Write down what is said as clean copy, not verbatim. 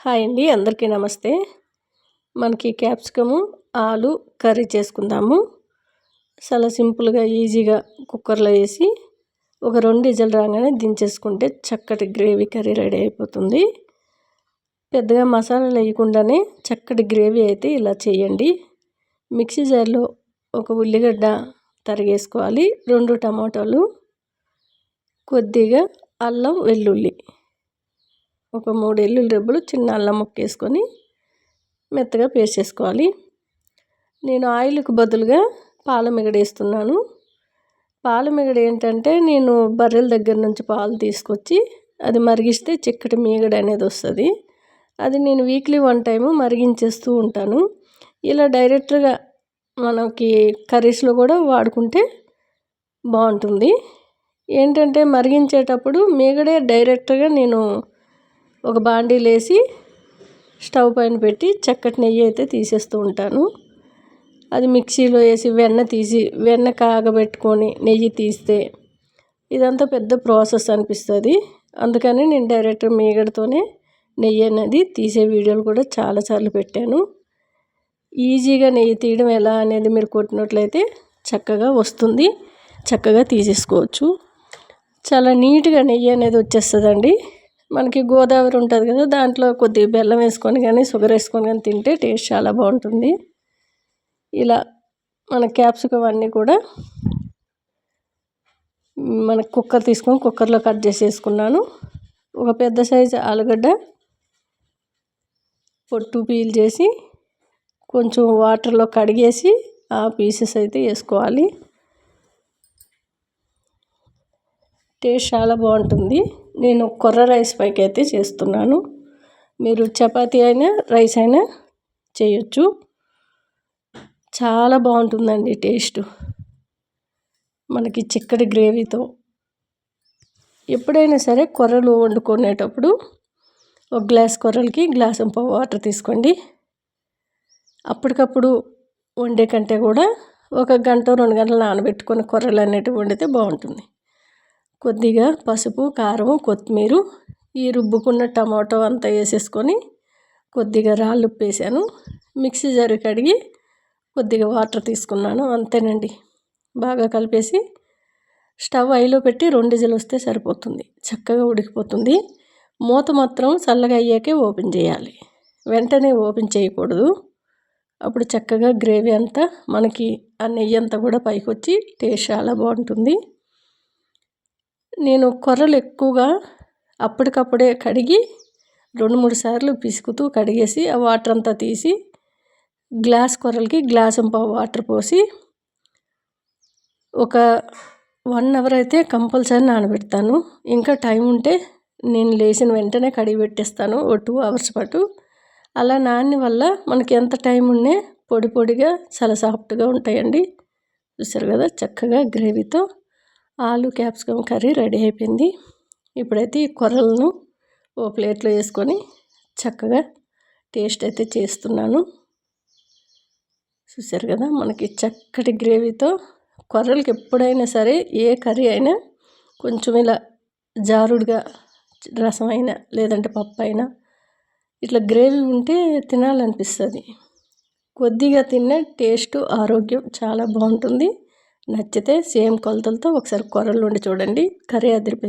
Hi అండి, అందరికీ నమస్తే. మనకి క్యాప్సికము ఆలు కర్రీ చేసుకుందాము. చాలా సింపుల్గా ఈజీగా కుక్కర్లో వేసి ఒక 2 విజిల్ రాగానే దించేసుకుంటే చక్కటి గ్రేవీ కర్రీ రెడీ అయిపోతుంది. పెద్దగా మసాలాలు వేయకుండానే చక్కటి గ్రేవీ అయితే ఇలా చేయండి. మిక్సీ జార్లో ఒక ఉల్లిగడ్డ తరిగేసుకోవాలి, 2 టమాటాలు, కొద్దిగా అల్లం వెల్లుల్లి, ఒక 3 ఎల్లుల్లి రెబ్బలు, చిన్న అల్లం ముక్క వేసుకొని మెత్తగా పేస్ట్ చేసుకోవాలి. నేను ఆయిల్కి బదులుగా పాలమిగడ వేస్తున్నాను. పాలమిగడ ఏంటంటే నేను బర్రెల దగ్గర నుంచి పాలు తీసుకొచ్చి అది మరిగిస్తే చిక్కటి మీగడ అనేది వస్తుంది. అది నేను వీక్లీ 1 టైము మరిగించేస్తూ ఉంటాను. ఇలా డైరెక్ట్గా మనకి కర్రీస్లో కూడా వాడుకుంటే బాగుంటుంది. ఏంటంటే మరిగించేటప్పుడు మీగడే డైరెక్ట్గా నేను ఒక బాండీలో వేసి స్టవ్ పైన పెట్టి చక్కటి నెయ్యి అయితే తీసేస్తూ ఉంటాను. అది మిక్సీలో వేసి వెన్న కాగబెట్టుకొని నెయ్యి తీస్తే ఇదంతా పెద్ద ప్రాసెస్ అనిపిస్తుంది. అందుకని నేను డైరెక్ట్ మీగడతోనే నెయ్యి అనేది తీసే వీడియోలు కూడా చాలాసార్లు పెట్టాను. ఈజీగా నెయ్యి తీయడం ఎలా అనేది మీరు కొట్టినట్లయితే చక్కగా వస్తుంది, చక్కగా తీసేసుకోవచ్చు. చాలా నీట్గా నెయ్యి అనేది వచ్చేస్తుందండి. మనకి గోదావరి ఉంటుంది కదా, దాంట్లో కొద్దిగా బెల్లం వేసుకొని కానీ షుగర్ వేసుకొని కానీ తింటే టేస్ట్ చాలా బాగుంటుంది. ఇలా మన క్యాప్సికం అన్నీ కూడా మన కుక్కర్ తీసుకొని కుక్కర్లో కట్ చేసేసుకున్నాను. ఒక పెద్ద సైజు ఆలుగడ్డ పొట్టు పీల్ చేసి కొంచెం వాటర్లో కడిగేసి ఆ పీసెస్ అయితే వేసుకోవాలి. టేస్ట్ చాలా బాగుంటుంది. నేను కొర్ర రైస్ పైకి అయితే చేస్తున్నాను. మీరు చపాతీ అయినా రైస్ అయినా చేయొచ్చు. చాలా బాగుంటుందండి టేస్ట్ మనకి చిక్కటి గ్రేవీతో. ఎప్పుడైనా సరే కొర్రలు వండుకునేటప్పుడు ఒక గ్లాస్ కొర్రలకి గ్లాస్ వాటర్ తీసుకోండి. అప్పటికప్పుడు వండే కంటే కూడా ఒక గంట 2 గంటలు నానబెట్టుకొని కొర్రలు అనేటివి వండితే బాగుంటుంది. కొద్దిగా పసుపు, కారం, కొత్తిమీర, ఈ రుబ్బుకున్న టమాటో అంతా వేసేసుకొని కొద్దిగా రాళ్ళు ఉప్పు వేసాను. మిక్సీ జార్ కడిగి కొద్దిగా వాటర్ తీసుకున్నాను, అంతేనండి. బాగా కలిపేసి స్టవ్ హైలో పెట్టి 2 విజిల్ వస్తే సరిపోతుంది, చక్కగా ఉడికిపోతుంది. మూత మాత్రం చల్లగా అయ్యాకే ఓపెన్ చేయాలి, వెంటనే ఓపెన్ చేయకూడదు. అప్పుడు చక్కగా గ్రేవీ అంతా మనకి ఆ నెయ్యి అంతా కూడా పైకి వచ్చి టేస్ట్ చాలా బాగుంటుంది. నేను కొర్రలు ఎక్కువగా అప్పటికప్పుడే కడిగి 2-3 సార్లు పిసుకుతూ కడిగేసి ఆ వాటర్ అంతా తీసి గ్లాస్ కొర్రలకి గ్లాస్ వాటర్ పోసి ఒక 1 అవర్ అయితే కంపల్సరీ నానబెడతాను. ఇంకా టైం ఉంటే నేను లేచిన వెంటనే కడిగి పెట్టేస్తాను, ఓ 2 అవర్స్ పాటు. అలా నాని వల్ల మనకి ఎంత టైం ఉన్నా పొడి పొడిగా చాలా సాఫ్ట్గా ఉంటాయండి. చూసారు కదా, చక్కగా గ్రేవీతో ఆలు క్యాప్సికం కర్రీ రెడీ అయిపోయింది. ఇప్పుడైతే ఈ కొర్రలను ఓ ప్లేట్లో వేసుకొని చక్కగా టేస్ట్ అయితే చేస్తున్నాను. చూసారు కదా, మనకి చక్కటి గ్రేవీతో కొర్రలకి ఎప్పుడైనా సరే ఏ కర్రీ అయినా కొంచెం ఇలా జారుడుగా రసం అయినా లేదంటే పప్పు అయినా ఇట్లా గ్రేవీ ఉంటే తినాలనిపిస్తుంది. కొద్దిగా తిన్న టేస్ట్ ఆరోగ్యం చాలా బాగుంటుంది. నచ్చితే సేమ్ కొలతలతో ఒకసారి కొర్రలు వండి చూడండి, కర్రీ అదిరిపోయింది.